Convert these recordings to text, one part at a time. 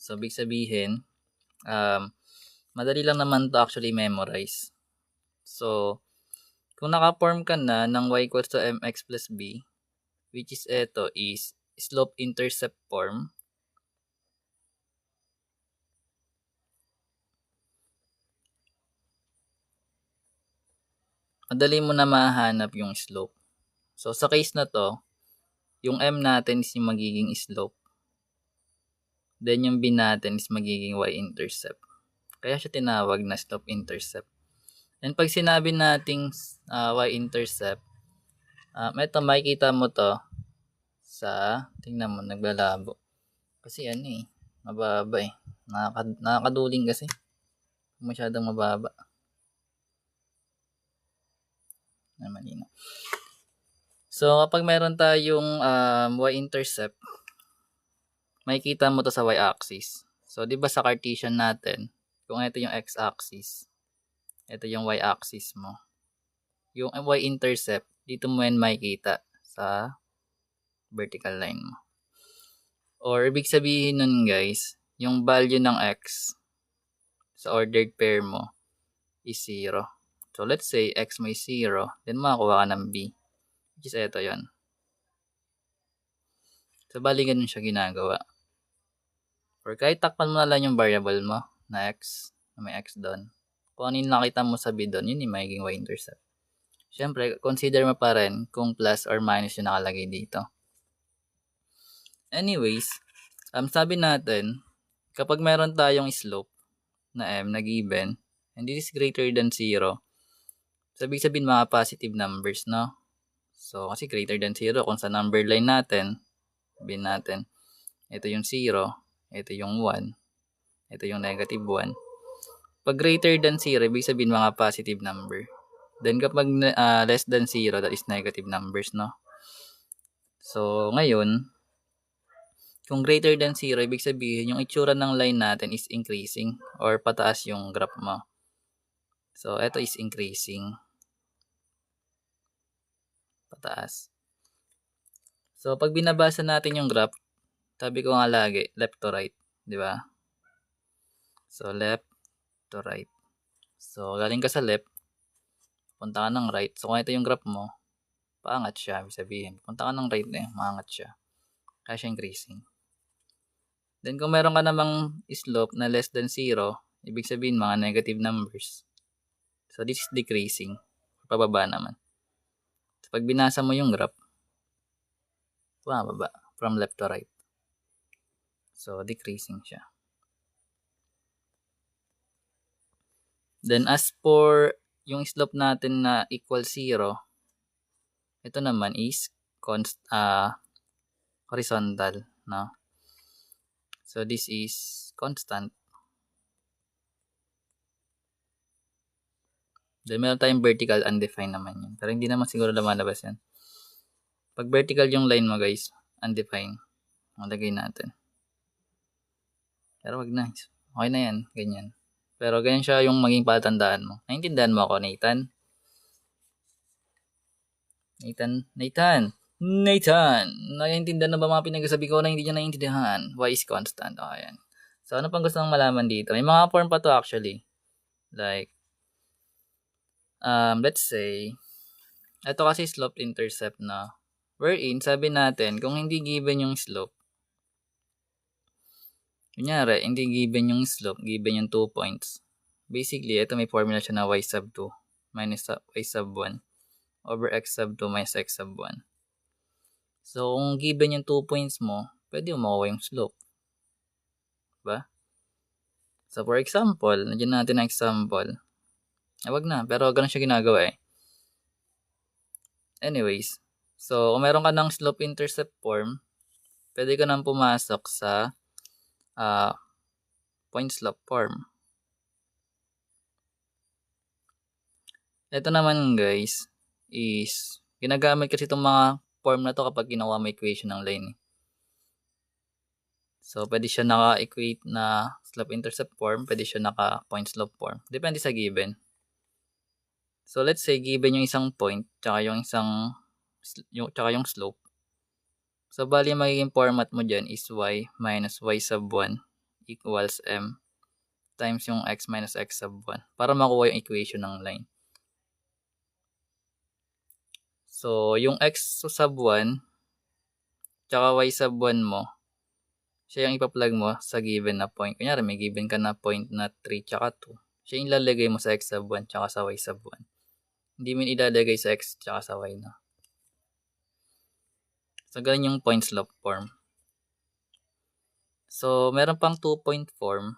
So, ibig sabihin, madali lang naman to actually memorize. So, kung naka-form ka na ng y equals to mx plus b, which is ito is slope-intercept form. Madali mo na mahanap yung slope. So, sa case na to, yung m natin is yung magiging slope. Then, yung b natin is magiging y-intercept. Kaya siya tinawag na slope-intercept. And pag sinabi nating y-intercept, ito makikita mo to sa, tingnan mo, naglalabo. Kasi mababa eh. Nakakaduling kasi. Masyadong mababa. Malinaw. So, kapag meron tayong y-intercept, makikita mo to sa y-axis. So, di ba sa Cartesian natin, kung ito yung x-axis, ito yung y-axis mo. Yung y-intercept, dito mo yan makikita sa vertical line mo. Or, ibig sabihin nun guys, yung value ng x sa ordered pair mo is 0. So, let's say x may 0, then makakuha ka ng b, which is ito yon. So, bali ganun siya ginagawa. Or kahit takpan mo na lang yung variable mo na x, na may x doon. Kung ano yung nakita mo sa b doon, yun yung magiging y-intercept. Siyempre, consider mo pa rin kung plus or minus yung nakalagay dito. Anyways, sabi natin, kapag meron tayong slope na m na given, and this is greater than 0, sabi sabihin mga positive numbers, no? So, kasi greater than 0, kung sa number line natin, sabihin natin, ito yung 0, ito yung 1, ito yung negative 1. Pag greater than 0, ibig sabihin mga positive number. Then kapag less than 0, that is negative numbers, no? So, ngayon, kung greater than 0, ibig sabihin yung itsura ng line natin is increasing or pataas yung graph mo. So, ito is increasing. Pataas. So, pag binabasa natin yung graph, sabi ko nga lagi, left to right. Di ba? So, left to right. So, galing ka sa left, punta ka ng right. So, kung ito yung graph mo, paangat siya. Ibig sabihin, punta ka ng right maangat siya. Kaya siya increasing. Then, kung meron ka namang slope na less than 0, ibig sabihin mga negative numbers. So, this is decreasing. Pababa naman. So, pag binasa mo yung graph, bumababa from left to right. So, decreasing siya. Then, as for yung slope natin na equal 0, ito naman is horizontal, no? So, this is constant. Then, meron tayong vertical, undefined naman yun. Pero hindi naman siguro lumalabas yan. Pag vertical yung line mo, guys, undefined. Malagay natin. Pero wag na. Okay na yan. Ganyan. Pero ganyan siya yung maging patandaan mo. Naintindihan mo ako, Nathan? Nathan! Naiintindihan na ba mga pinagsasabi ko na hindi niya naiintindihan? Y is constant. O, ayan. So, ano pang gusto mong malaman dito? May mga form pa to actually. Like, let's say, ito kasi slope-intercept na. Wherein, sabi natin, kung hindi given yung slope, kunyari, hindi given yung slope, given yung 2 points. Basically, ito may formula siya na y sub 2 minus y sub 1 over x sub 2 minus x sub 1. So, kung given yung 2 points mo, pwede mo makuha yung slope. Diba? So, for example, nandiyan natin ang example. Wag na, pero ganun siya ginagawa eh. Anyways, so, kung meron ka ng slope-intercept form, pwede ka nang pumasok sa point-slope form. Ito naman guys, is ginagamit kasi itong mga form na to kapag ginawa mo equation ng line. So, pwede siya naka-equate na slope-intercept form, pwede siya naka-point-slope form. Depende sa given. So, let's say given yung isang point, tsaka yung slope. So, bali magiging format mo dyan is y minus y sub 1 equals m times yung x minus x sub 1 para makuha yung equation ng line. So, yung x sub 1 tsaka y sub 1 mo, siya yung ipa-plug mo sa given na point. Kunyari, may given ka na point na 3 tsaka 2. Siya yung ilalagay mo sa x sub 1 tsaka sa y sub 1. Hindi mo ilalagay sa x tsaka sa y na. So, ganun yung point slope form. So, meron pang 2-point form.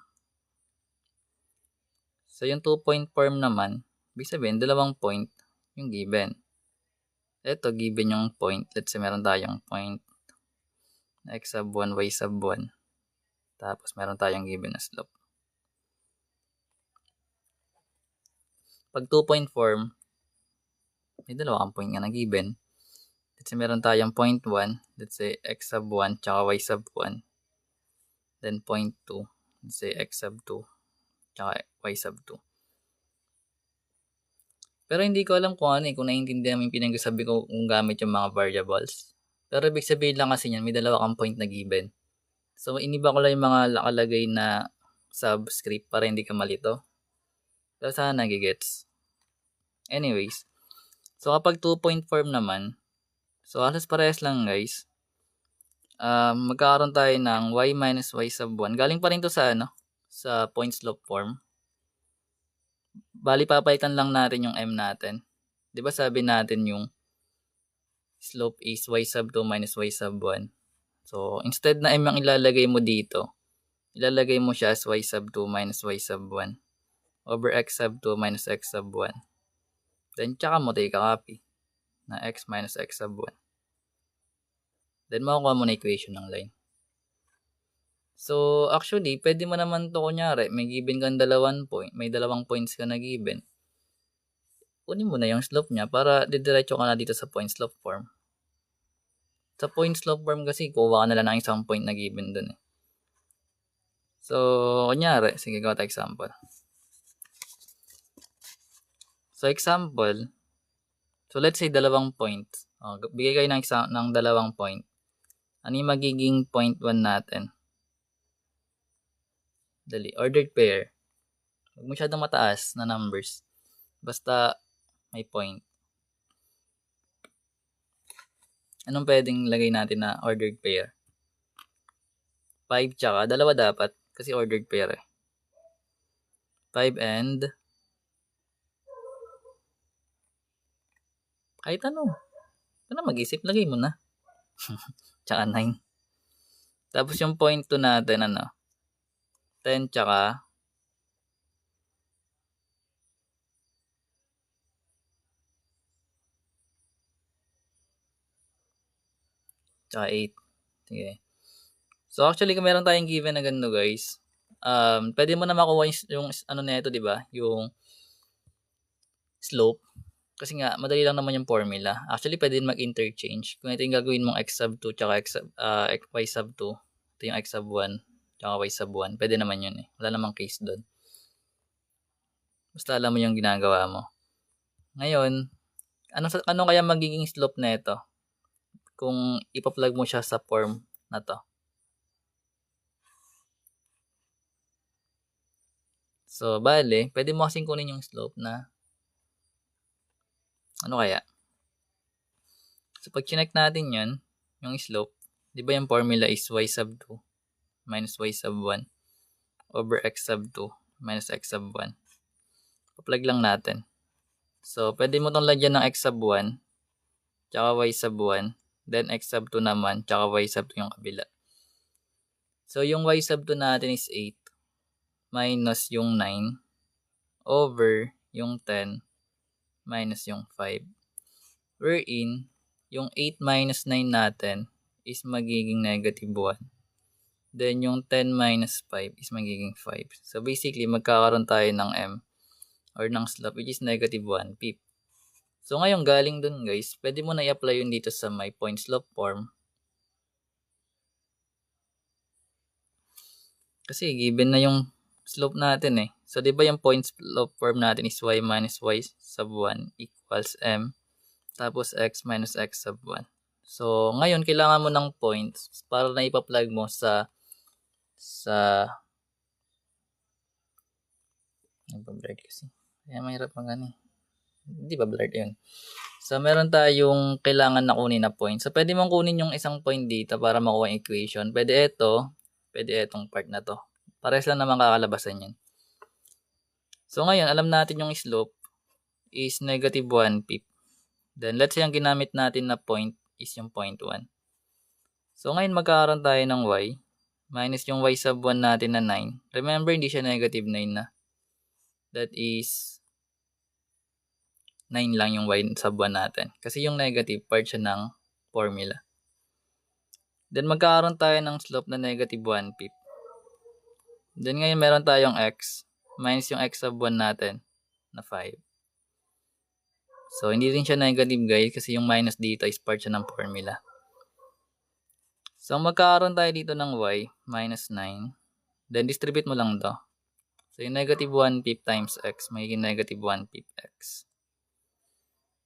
So, yung 2-point form naman, ibig sabihin, dalawang point yung given. Ito, given yung point. Let's say, meron tayong point x sub 1, y sub 1. Tapos, meron tayong given na slope. Pag 2-point form, may dalawang point nga na given. Let's say, meron tayong point 1. Let's say, x sub 1, tsaka y sub 1. Then, point 2. Let's say, x sub 2, tsaka y sub 2. Pero hindi ko alam kung kung naiintindihan mo yung pinagsasabi ko kung gamit yung mga variables. Pero ibig sabihin lang kasi niyan, may dalawa kang point na given. So, iniba ko lang yung mga nakalagay na subscript para hindi ka malito. Pero sana nagigets. Anyways, so kapag 2-point form naman, so halos parehas lang guys. Magkakaroon tayo ng y minus y sub 1. Galing pa rin to sa sa point slope form. Bali, papalitan lang natin yung m natin. Di ba sabi natin yung slope is y sub 2 minus y sub 1. So, instead na m ang ilalagay mo dito, ilalagay mo siya as y sub 2 minus y sub 1 over x sub 2 minus x sub 1. Then, tsaka mo take a copy na x minus x sub 1. Then, makukuha mo na equation ng line. So, actually, pwede mo naman to kunyari, may given kang may dalawang points ka na given. Kunin mo na yung slope niya para didiretso ka na dito sa point slope form. Sa point slope form kasi, kuha ka na lang ng isang point na given dun eh. So, kunyari, sige, gawa tayo example. So, example, so let's say dalawang point. Bigay kayo ng dalawang point. Ano yung magiging point 1 natin? Dali, ordered pair. Huwag masyadong mataas na numbers. Basta may point. Anong pwedeng lagay natin na ordered pair? 5 tsaka, dalawa dapat kasi ordered pair eh. 5 and kahit ano. Ano mag-isip, lagay mo na. Tsaka 9. Tapos yung point 2 natin, 10 tsaka 8. Sige. So, actually, kung meron tayong given na ganito, guys, pwede mo na makuha yung na ito, di ba? Yung slope. Kasi nga, madali lang naman yung formula. Actually, pwede mag-interchange. Kung ito yung gagawin mong x sub 2 tsaka y sub 2, ito yung x sub 1 tsaka y sub 1, pwede naman yun eh. Wala namang case doon. Basta alam mo yung ginagawa mo. Ngayon, ano kaya magiging slope na ito kung ipa-plug mo siya sa form na to? So, bale, pwede mo kasing kunin yung slope na ano kaya? So, pag chinek natin yun, yung slope, di ba yung formula is y sub 2 minus y sub 1 over x sub 2 minus x sub 1. Pa-plug lang natin. So, pwede mo itong lagyan ng x sub 1 tsaka y sub 1, then x sub 2 naman, tsaka y sub 2 yung kabila. So, yung y sub 2 natin is 8 minus yung 9 over yung 10 minus yung 5. Wherein, yung 8 minus 9 natin is magiging negative 1. Then, yung 10 minus 5 is magiging 5. So, basically, magkakaroon tayo ng m or ng slope which is negative 1 pip. So, ngayon, galing dun guys, pwede mo na i-apply yun dito sa my point slope form. Kasi, given na yung slope natin eh. So, di ba yung point slope form natin is y minus y sub 1 equals m. Tapos, x minus x sub 1. So, ngayon, kailangan mo ng points para na ipa-plug mo sa Nagpa-blurred kasi. Kaya mahirap mag hindi ba blurred yun? So, meron tayong kailangan na kunin na point. So, pwede mong kunin yung isang point dito para makuha yung equation. Pwede etong part na to. Parehas lang naman kakalabasan yan. So, ngayon, alam natin yung slope is negative 1 pip. Then, let's say ang ginamit natin na point is yung 0.1. So, ngayon magkakaroon tayo ng y minus yung y sub 1 natin na 9. Remember, hindi siya negative 9 na. That is 9 lang yung y sub 1 natin. Kasi yung negative part siya ng formula. Then magkakaroon tayo ng slope na negative 1 pip. Then ngayon meron tayong x minus yung x sub 1 natin na 5. So hindi rin siya negative guys kasi yung minus dito is part siya ng formula. So magkakaroon tayo dito ng y minus 9. Then distribute mo lang to. So yung negative 1 pip times x magiging negative 1 pip x.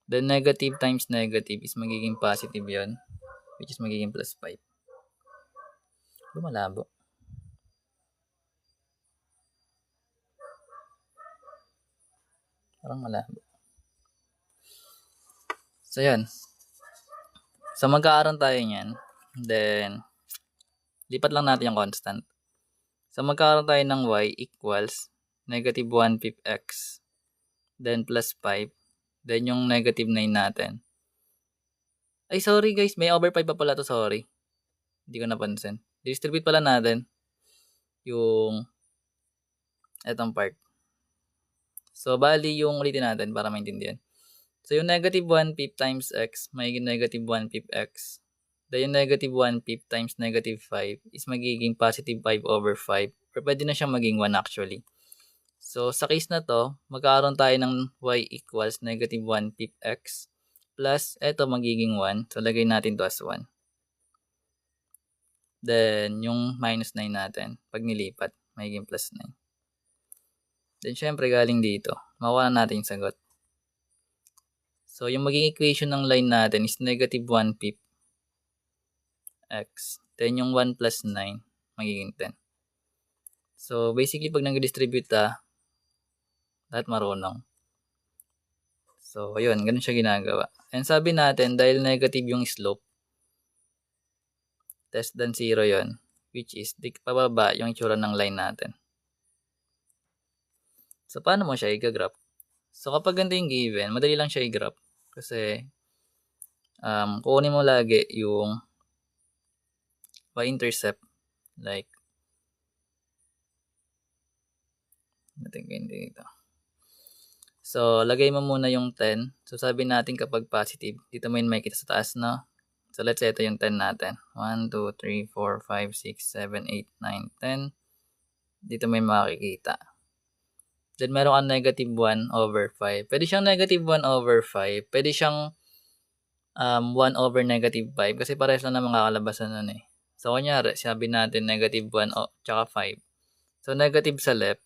Then negative times negative is magiging positive yon, which is magiging plus 5. Malabo. Parang malabo. So yan. So magkakaroon tayo niyan. Then lipat lang natin yung constant. So magkakaroon tayo ng y equals negative 1 pip x. Then plus 5. Then yung negative 9 natin. Ay sorry guys, may over 5 pa pala to, sorry. Hindi ko napansin. Distribute pala natin yung etong part. So bali yung ulitin natin para maintindihan. So yung negative 1 pip times x magiging negative 1 pip x. Then yung negative 1 pip times negative 5 is magiging positive 5 over 5. Or pwede na siyang maging 1 actually. So sa case na to, magkakaroon tayo ng y equals negative 1 pip x plus eto magiging 1. So lagay natin to as 1. Then yung minus 9 natin, pag nilipat, magiging plus 9. Then syempre galing dito, makuha natin yung sagot. So yung magiging equation ng line natin is negative 1 pip x. Then yung 1 plus 9, magiging 10. So basically pag nag-distribute lahat marunong. So ayun, ganun siya ginagawa. And sabi natin, dahil negative yung slope, less than 0 yon, which is pababa yung itsura ng line natin. So paano mo siya i-graph? So kapag ganito yung given, madali lang siya i-graph. Kasi kukunin mo lagi yung y-intercept. Like, natin dito. So, lagay mo muna yung 10. So, sabi natin kapag positive, dito mo yung makikita sa taas, no? So, let's say ito yung 10 natin. 1, 2, 3, 4, 5, 6, 7, 8, 9, 10. Dito mo yung makikita. Then, meron kang negative 1 over 5. Pwede siyang negative 1 over 5. Pwede siyang 1 over negative 5. Kasi parehas lang naman kakalabasan nun eh. So, kunyari, sabi natin negative 1 tsaka 5. So, negative sa left.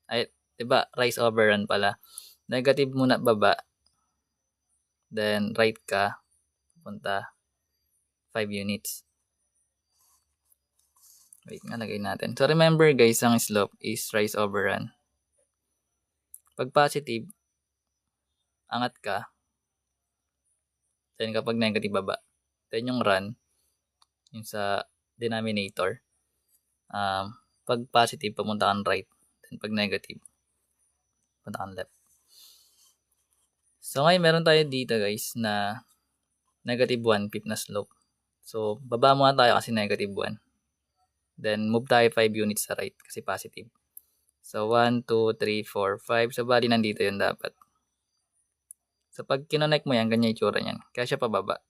Ay, diba? Rise over run pala. Negative muna baba. Then, right ka. Punta 5 units. Wait nga, lagay natin. So, remember guys, ang slope is rise over run. Pag positive, angat ka. Then, kapag negative, baba. Then, yung run, yung sa denominator. Pag positive, pumunta kang right. Then, pag negative, punta kang left. So, ngayon, meron tayo dito guys na negative 1 pip na slope. So, baba muna tayo kasi negative 1. Then, move tayo 5 units sa right kasi positive. So, 1, 2, 3, 4, 5. So, bali nandito yun dapat. So, pag kinonect mo yan, ganyan yung itsura niyan. Kaya siya pababa.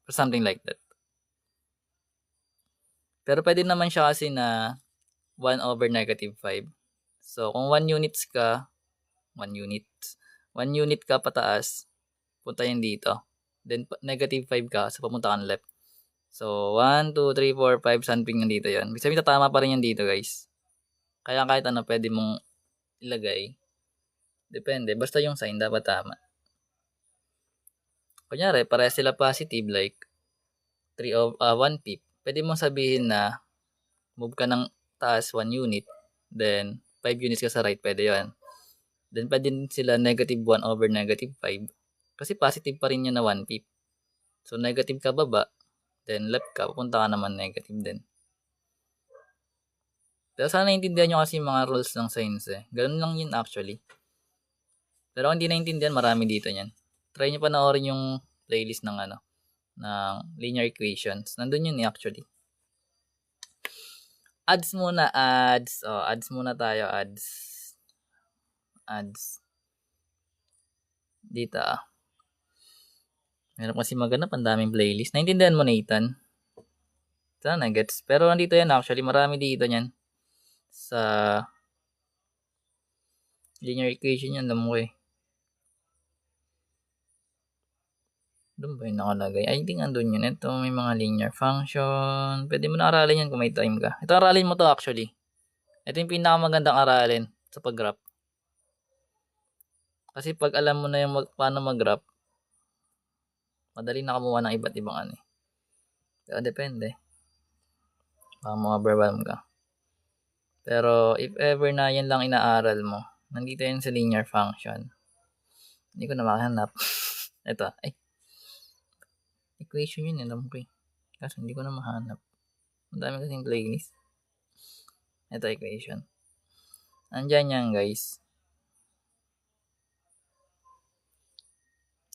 Or something like that. Pero pwede naman siya kasi na 1 over negative 5. So, kung 1 units ka, 1 unit ka pataas, punta yan dito. Then, negative 5 ka, so papunta kang left. So, 1, 2, 3, 4, 5, something nandito yun. Ibig sabihin, tatama pa rin yan dito, guys. Kaya kahit ano, pwede mong ilagay. Depende. Basta yung sign, dapat tama. Kunyari, parehas sila positive, like 1 pip. Pwede mong sabihin na move ka ng taas 1 unit, then 5 units ka sa right, pwede yun. Then, pwede din sila negative 1 over negative 5. Kasi positive pa rin yun na 1/5. So, negative ka baba, then left ka, pupunta ka naman negative din. Pero sana naiintindihan nyo kasi yung mga rules ng science eh. Ganun lang yun actually. Pero kung hindi naiintindihan, marami dito niyan. Try nyo panoorin yung playlist ng ng linear equations. Nandun yun actually. Adds muna, adds. Adds muna tayo, adds. Adds. Dito Meron kasi maganap, ang daming playlist. Naintindihan mo, Nathan? Sana gets. Pero nandito yan actually, marami dito niyan. Sa linear equation yan, alam mo eh. Doon ba yung nakalagay? I think andun yun. Ito, may mga linear function. Pwede mo na aralin yan kung may time ka. Ito, aralin mo to actually. Ito yung pinakamagandang aralin sa pag-graph. Kasi pag alam mo na yung paano mag-graph, madali na kumuha ng iba't ibang ano eh. Pero depende. Baka mga verbal ka. Pero if ever na yan lang inaaral mo, nandito yan sa linear function. Hindi ko na makahanap. Ito, equation yun, alam ko eh. Kasi hindi ko na mahanap. Ang dami kasing playlist. Ito, equation. Andyan yan, guys.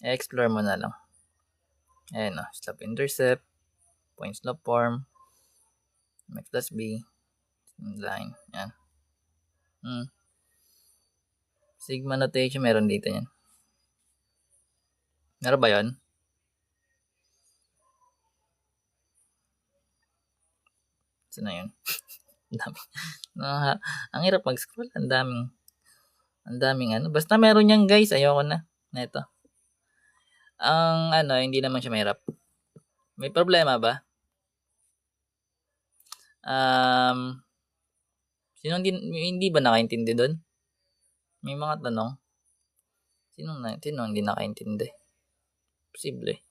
I-explore mo na lang. Ayan slope-intercept, point slope form, mx plus b, line, yan. Sigma notation, meron dito yan. Meron ba yun? Saan na yun? Ang hirap mag-scroll. Ang daming Basta meron yan, guys. Ayoko na. Neto. Ang hindi naman siya mahirap. May problema ba? Sino hindi ba nakaintindi doon? May mga tanong. Sino hindi nakaintindi? Posible.